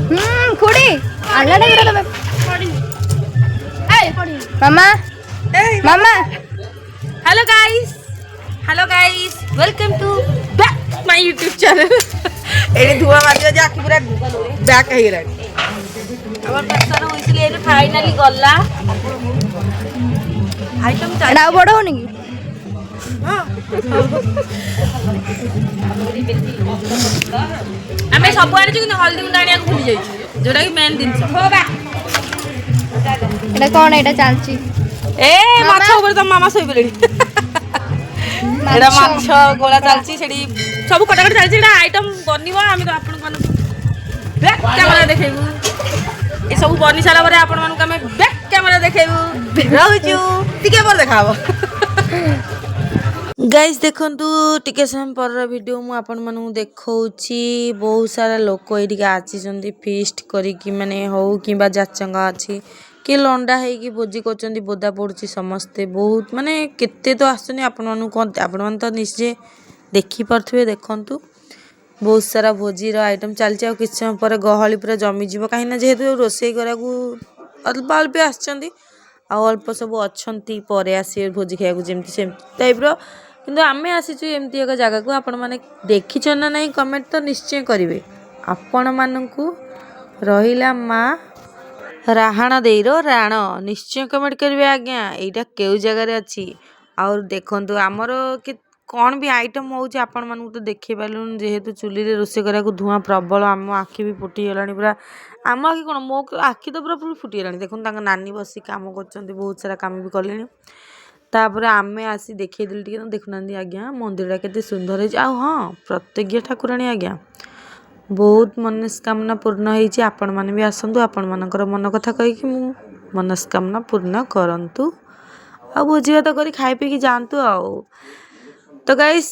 खुड़ी अल्लाह ने मेरा मामा मामा hello guys welcome to back my YouTube channel एने धुआ मारियो जे आखि पूरा बैक हे गेला हमर पेशर होइसले एने फाइनली गल्ला आइटम ता एडा बड़ होनी की हमें सब आनी कि हल्दी गुंडाणिया को भूली जाई जोडा कि मेन दिन हो बा एडा कोन एडा चालची ए माछ ऊपर त मामा सोई पलेनी एडा माछ गोला चालची सेडी सब कटाकट चालची एडा आइटम बनिबो आमी तो आपन मन बैक कैमरा देखेबू ए सब बनि साला परे आपन मन हमें बैक कैमरा देखेबू रहउचू टिके पर देखाबो गाइस देखंतु टिके समय पर वीडियो मु आपन मन देखौची बहुत सारा लोक एडिके आछिसंती फीस्ट करी कि माने हो किबा जाचंगा अछि कि लंडा है कि भोजी करचंती बोदा पड़ुची समस्ते बहुत माने केते तो आछनी आपन मन कोन आपन मन तो निश्चय देखि परथुवे देखंतु बहुत सारा भोजी रो आइटम चलची आ किछ समय पर गहली पूरा जमी जीव काहिना जेहेतु रोसई कराकू अल्प अल्प आछंती आ अल्प सब अछंती परे आसी भोजी खायाकू जेमती सेम टाइप रो किंतु आमे आसीचु एमती एक जगह को आपण माने देखिछन ना नहीं कमेंट तो निश्चय करिवे आपण मानकू रहिला मा राहाणा देईरो राण निश्चय कमेंट करिवे आज्ञा एटा केउ जगह रे अछि और देखंतु हमरो कि कोन भी आइटम होउची आपण मानकू तो देखि पालुन जेहेतु चुली रे रोसे करा को धुआं प्रबल आम आखि भी फुटी गेलानी पूरा आम आखि कोन मो आखि तो पूरा फुटी गेलानी देखुन तांग नानी बसी काम करचंती बहुत सारा काम भी करलेनी तापर आमे आसी देखै दिल टिके देखुनांदी आज्ञा मंदिरटा केते सुंदर है आ हां प्रत्यज्ञ ठाकुराणी आज्ञा बहुत मनस्कामना पूर्ण होईची आपण माने भी आसंतु आपण मानकर मन कथा कहि कि मनस्कामना पूर्ण करंतु आ भोजी भात करी खाई पी कि जानतु आ तो गाइस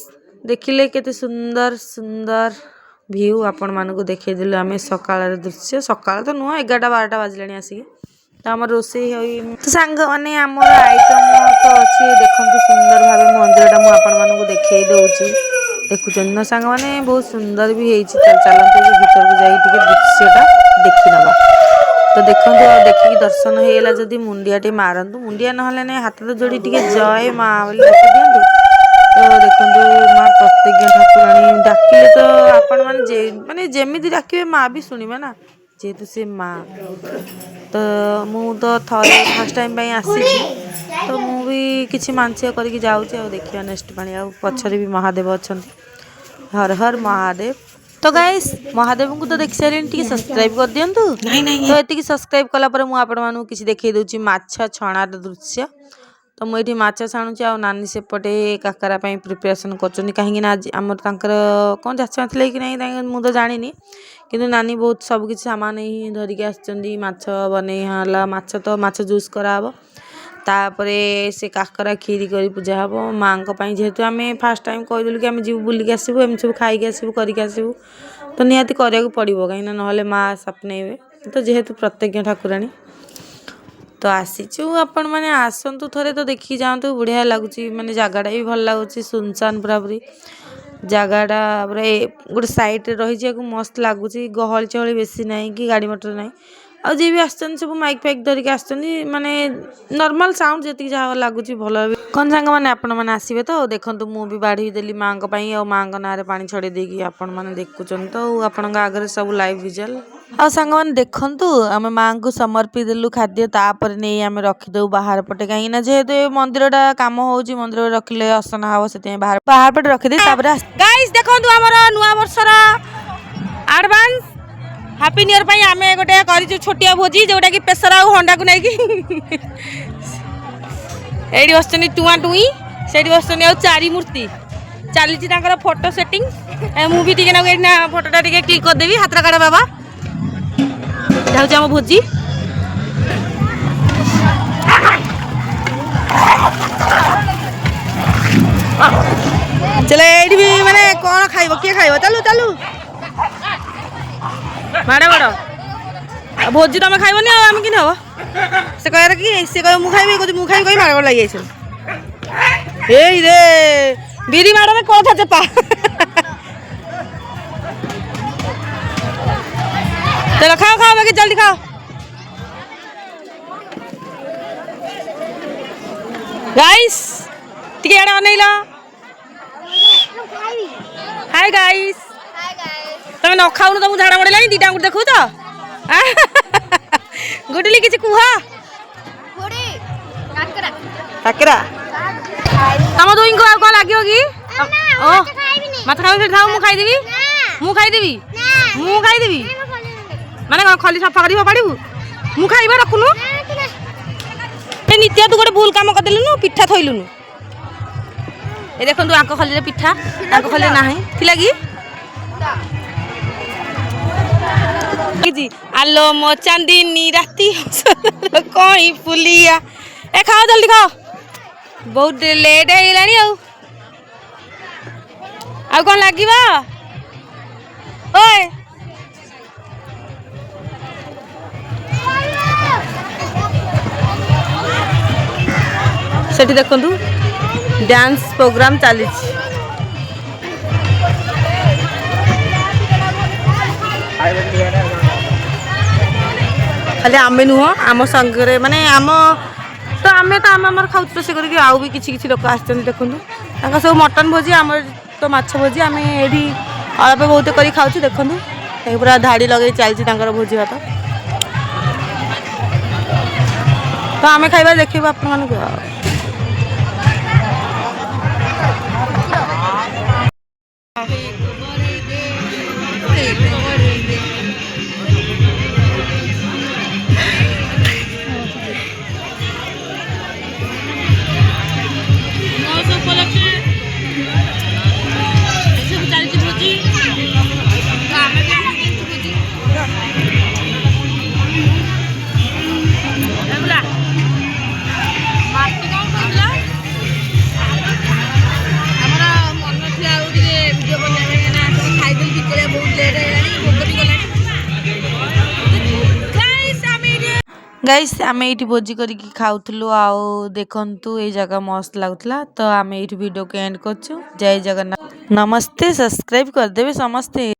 देखिले केते सुंदर सुंदर व्यू आपण मानको देखै दिलु आमे सकाळ दृश्य सकाळ तो नुह 11टा 12टा बाजलानी आसी तो हमर रोसे होई तो सांग माने हमर आइटम तो अछि देखंतु सुंदर भाबे मंदिरटा मु आपण मानको देखै दउची देखुचन न सांग माने बहुत सुंदर भी हेची चलंतु भीतर को जाई टिके दृश्यटा देखि नबा तो देखंतु देखि दर्शन हेला जदी मुंडियाटे मारंतु मुंडिया न हले ने हाथ तो जोड़ी टिके जय मां बोली देखि दियंतु तो देखंतु मां प्रत्यज्ञ ठाकुराणी डाकिले तो आपण माने जेमिति डाकिबे मां भी सुनिबे ना जेतु से मां तो मु तो थरे फर्स्ट टाइम पई आसी तो मु भी किछि मानसिक करके जाउचे आ देखिया नेक्स्ट पानी आ पछरे भी महादेव अछंती हर हर महादेव तो गाइस महादेव को तो देख सारेन टी सब्सक्राइब कर दियंतु नहीं तो एति सब्सक्राइब कला पर मु आपण मानु किछि देखै दउची माछा छणार दृश्य तो मु एठी माछा छाणुची आ नानी सेपटे काकरा पई प्रिपरेशन करचनी काहेकि ना आज हमर तांकर कोन जाछ माथले कि नहीं मु तो जानिनी किंतु नानी बहुत सब किछि सामान ही धरि के आछचंदी माछ बनै हला माछ तो माछ जूस कराबो तापरे से काकरा खीरी करी पूजा हबो मां को पई जेहेतु आमे फर्स्ट टाइम कहि दिलु कि आमे जीव बुली के आसीबो एम सब खाई के आसीबो करी के आसीबो तो नियाती करिया को पड़िबो काहे ना नहले मां सपनेबे तो जेहेतु प्रत्यज्ञ ठाकुराणी तो आसीचु आपण माने आसंतु थरे तो देखि जांतु बढ़िया लागुची माने जगाडा भी भल लागुची सुनसान पूरा पूरी जगाडा पूरा गोटे साइड रे रही जे को मस्त लागुची गहल चहल बेसी नाही कि गाड़ी मोटर नाही आ जे भी आछन सब माइक फाइक धरि के आछन माने नॉर्मल साउंड जेति जा लागुची भल कोन संग माने आपण माने आसीबे तो देखंतु मु भी बाढ़ी देली मां को पई आ मां को नारे पानी छड़े देकी आपण माने देखुचन तो आपण का आगे सब लाइव विजुअल आ संग माने देखंतु आमे मां को समर्पित देलु खाद्य तापर नै आमे रखि दउ बाहर पटे काहे ना जेहेतु मंदिरटा काम होउची मंदिर रखले असना हाव सेते बाहर पटे रखि दे तापर गाइस देखंतु हमर नुवा वर्षरा एडवांस हैप्पी न्यू ईयर पई आमे गोटे करिछु छोटिया भोजी जोटा कि पेसर आ हंडा को नै कि एडी बसचनी टुआ टुई सेडी बसचनी आ चारि मूर्ति चलीची तांकर फोटो सेटिंग मु भी टिके ना फोटोटा टिके क्लिक कर देबी हाथ काढा बाबा जाऊ हम भोजी चले एडी भी माने कोन खाइबो के खाइबो चलू चलू माड़े बड़ भोजी तुम खाइबनी आम कि हम से कह कि से कह मुझे मु खाई माड़ गड़ लगे रे बिरी माड़ में कौन था चपा चलो खा कि जल्दी खाओ। गाइस टिके एड़ा अनेइला। हाय गाइस तमे न खाउनु तुमको झाड़ा मडे लानी दीटा गुड देखु तो गुडली किछ कुहा खुड़ी काकरा काकरा तम दोई को को लागियो की ओ मत खाओ फिर खाओ मु खाई देबी मु खाई देबी मु खाई देबी माने खली सफा करी पड़िबू मु खाइबा रखुनु ए नित्या तू गोटे भूल काम कर देलुनु पिठा थइलुनु ए देखंतु आंको खली रे पिठा आंको खली नाही थिला की जी आलो मो चांदनी राती कोई फुलिया ए खाओ जल्दी खाओ बहुत लेट है लानी आ कौन लागिबा ओए सेठी देखंतु डांस प्रोग्राम चली खाली आमे नुह आम संगे माने आम तो आमे तो आम खाऊ रोषे करके आउ भी किसी लोक आस देखूँ सब मटन भोजी आम तो माछ भोजी आम ये अल्प बहुत कर खाऊ देखूँ पूरा धाड़ी लगे चलती भोजी भात तो आम खाइबा देखो आप गाइस आम ये भोजी करके खाऊलु आओ देखंतु ये जगह मस्त लगुला तो आम ये वीडियो को एंड करछु। जय जगन्नाथ नमस्ते सब्सक्राइब कर देबे समस्ते।